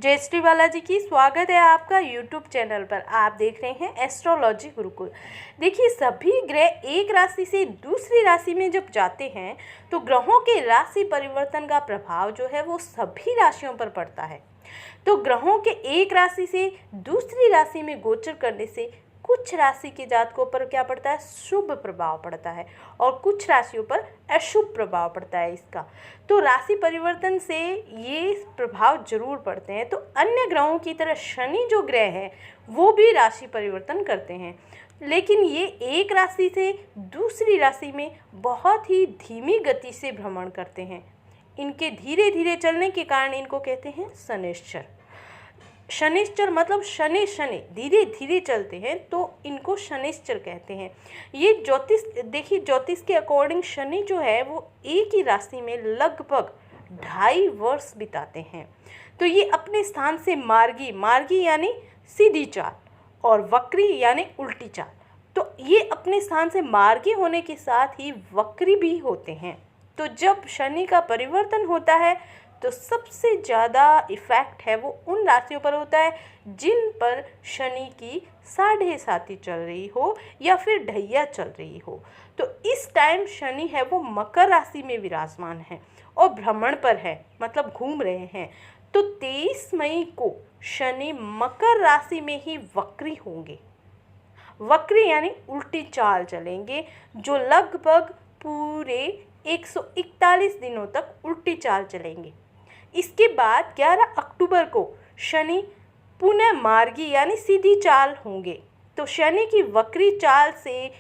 जय श्री बालाजी की स्वागत है आपका यूट्यूब चैनल पर। आप देख रहे हैं एस्ट्रोलॉजी गुरुकुल। देखिए, सभी ग्रह एक राशि से दूसरी राशि में जब जाते हैं तो ग्रहों के राशि परिवर्तन का प्रभाव जो है वो सभी राशियों पर पड़ता है। तो ग्रहों के एक राशि से दूसरी राशि में गोचर करने से कुछ राशि के जातकों पर क्या पड़ता है, शुभ प्रभाव पड़ता है और कुछ राशियों पर अशुभ प्रभाव पड़ता है इसका। तो राशि परिवर्तन से ये प्रभाव जरूर पड़ते हैं। तो अन्य ग्रहों की तरह शनि जो ग्रह है वो भी राशि परिवर्तन करते हैं, लेकिन ये एक राशि से दूसरी राशि में बहुत ही धीमी गति से भ्रमण करते हैं। इनके धीरे धीरे चलने के कारण इनको कहते हैं शनिश्चर। शनिश्चर मतलब शनि धीरे धीरे चलते हैं तो इनको शनिश्चर कहते हैं। ये ज्योतिष देखिए, ज्योतिष के अकॉर्डिंग शनि जो है वो एक ही राशि में लगभग 2.5 वर्ष बिताते हैं। तो ये अपने स्थान से मार्गी यानी सीधी चाल और वक्री यानी उल्टी चाल, तो ये अपने स्थान से मार्गी होने के साथ ही वक्री भी होते हैं। तो जब शनि का परिवर्तन होता है तो सबसे ज़्यादा इफ़ेक्ट है वो उन राशियों पर होता है जिन पर शनि की 7.5 चल रही हो या फिर ढैया चल रही हो। तो इस टाइम शनि है वो मकर राशि में विराजमान है और भ्रमण पर है, मतलब घूम रहे हैं। तो 23 मई को शनि मकर राशि में ही वक्री होंगे। वक्री यानी उल्टी चाल चलेंगे, जो लगभग पूरे 141 दिनों तक उल्टी चाल चलेंगे। इसके बाद 11 अक्टूबर को शनि पुनः मार्गी यानी सीधी चाल होंगे। तो शनि की वक्री चाल से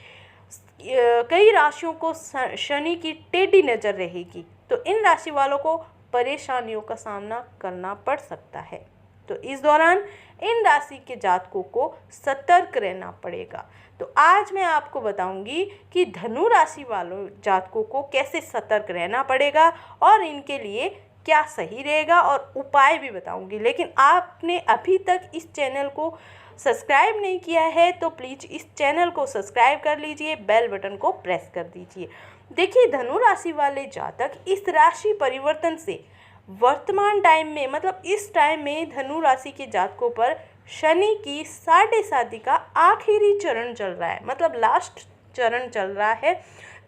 कई राशियों को शनि की टेढ़ी नज़र रहेगी, तो इन राशि वालों को परेशानियों का सामना करना पड़ सकता है। तो इस दौरान इन राशि के जातकों को सतर्क रहना पड़ेगा। तो आज मैं आपको बताऊंगी कि धनु राशि वालों जातकों को कैसे सतर्क रहना पड़ेगा और इनके लिए क्या सही रहेगा, और उपाय भी बताऊंगी। लेकिन आपने अभी तक इस चैनल को सब्सक्राइब नहीं किया है तो प्लीज़ इस चैनल को सब्सक्राइब कर लीजिए, बेल बटन को प्रेस कर दीजिए। देखिए, धनु राशि वाले जातक इस राशि परिवर्तन से वर्तमान टाइम में, मतलब इस टाइम में धनु राशि के जातकों पर शनि की 7.5 का आखिरी चरण चल रहा है, मतलब लास्ट चरण चल रहा है।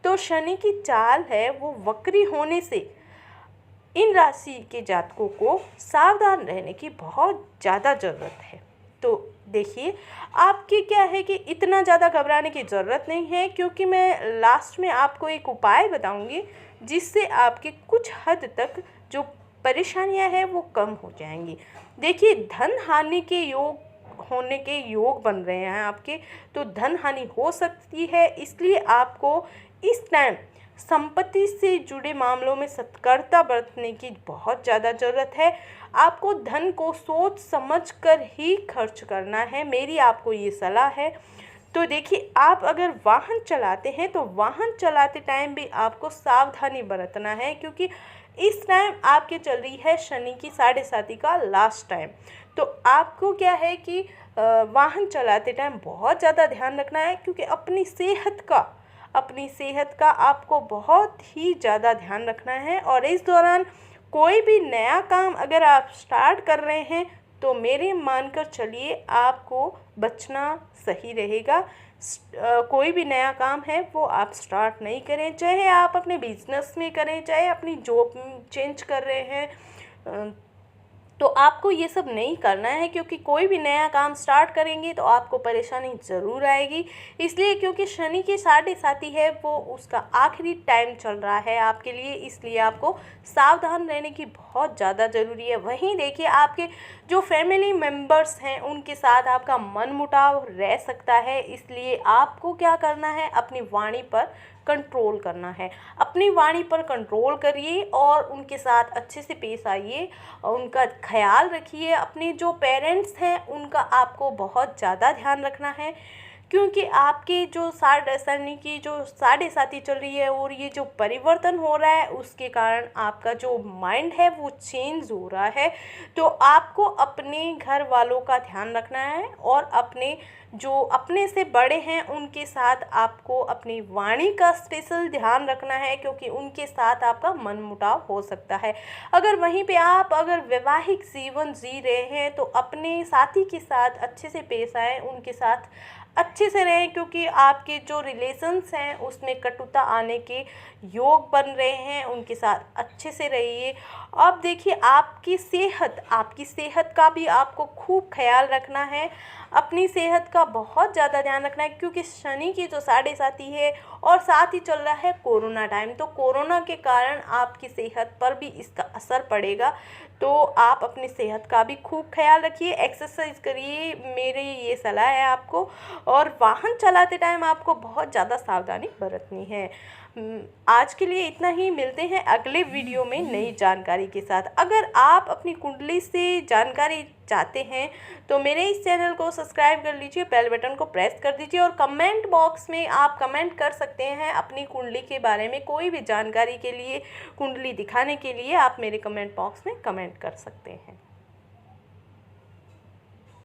तो शनि की चाल है वो वक्री होने से इन राशि के जातकों को सावधान रहने की बहुत ज़्यादा ज़रूरत है। तो देखिए, आपके क्या है कि इतना ज़्यादा घबराने की ज़रूरत नहीं है, क्योंकि मैं लास्ट में आपको एक उपाय बताऊंगी जिससे आपके कुछ हद तक जो परेशानियां हैं वो कम हो जाएंगी। देखिए, धन हानि के योग होने के योग बन रहे हैं आपके, तो धन हानि हो सकती है। इसलिए आपको इस टाइम संपत्ति से जुड़े मामलों में सतर्कता बरतने की बहुत ज़्यादा ज़रूरत है। आपको धन को सोच समझ कर ही खर्च करना है, मेरी आपको ये सलाह है। तो देखिए, आप अगर वाहन चलाते हैं तो वाहन चलाते टाइम भी आपको सावधानी बरतना है, क्योंकि इस टाइम आपके चल रही है शनि की 7.5 का लास्ट टाइम। तो आपको क्या है कि वाहन चलाते टाइम बहुत ज़्यादा ध्यान रखना है, क्योंकि अपनी सेहत का आपको बहुत ही ज़्यादा ध्यान रखना है। और इस दौरान कोई भी नया काम अगर आप स्टार्ट कर रहे हैं तो मेरे मानकर चलिए आपको बचना सही रहेगा। कोई भी नया काम है वो आप स्टार्ट नहीं करें, चाहे आप अपने बिजनेस में करें, चाहे अपनी जॉब चेंज कर रहे हैं, तो आपको ये सब नहीं करना है, क्योंकि कोई भी नया काम स्टार्ट करेंगे तो आपको परेशानी ज़रूर आएगी। इसलिए क्योंकि शनि की 7.5 है वो उसका आखिरी टाइम चल रहा है आपके लिए, इसलिए आपको सावधान रहने की बहुत ज़्यादा ज़रूरी है। वहीं देखिए, आपके जो फैमिली मेम्बर्स हैं उनके साथ आपका मनमुटाव रह सकता है, इसलिए आपको क्या करना है, अपनी वाणी पर कंट्रोल करना है। अपनी वाणी पर कंट्रोल करिए और उनके साथ अच्छे से पेश आइए, उनका ख्याल रखिए। अपने जो पेरेंट्स हैं उनका आपको बहुत ज़्यादा ध्यान रखना है, क्योंकि आपके जो शनि की जो साढ़े साथी चल रही है और ये जो परिवर्तन हो रहा है उसके कारण आपका जो माइंड है वो चेंज हो रहा है। तो आपको अपने घर वालों का ध्यान रखना है और अपने जो अपने से बड़े हैं उनके साथ आपको अपनी वाणी का स्पेशल ध्यान रखना है, क्योंकि उनके साथ आपका मनमुटाव हो सकता है। अगर वहीं पे आप अगर वैवाहिक जीवन जी रहे हैं तो अपने साथी के साथ अच्छे से पेश आएँ, उनके साथ अच्छे से रहें, क्योंकि आपके जो रिलेशंस हैं उसमें कटुता आने के योग बन रहे हैं। उनके साथ अच्छे से रहिए। अब देखिए आपकी सेहत का भी आपको खूब ख्याल रखना है। अपनी सेहत का बहुत ज़्यादा ध्यान रखना है, क्योंकि शनि की जो साढ़े साथी है और साथ ही चल रहा है कोरोना टाइम, तो कोरोना के कारण आपकी सेहत पर भी इसका असर पड़ेगा। तो आप अपनी सेहत का भी खूब ख्याल रखिए, एक्सरसाइज करिए, मेरी ये सलाह है आपको। और वाहन चलाते टाइम आपको बहुत ज़्यादा सावधानी बरतनी है। आज के लिए इतना ही। मिलते हैं अगले वीडियो में नई जानकारी के साथ। अगर आप अपनी कुंडली से जानकारी चाहते हैं तो मेरे इस चैनल को सब्सक्राइब कर लीजिए, बेल बटन को प्रेस कर दीजिए और कमेंट बॉक्स में आप कमेंट कर सकते हैं अपनी कुंडली के बारे में। कोई भी जानकारी के लिए, कुंडली दिखाने के लिए आप मेरे कमेंट बॉक्स में कमेंट कर सकते हैं।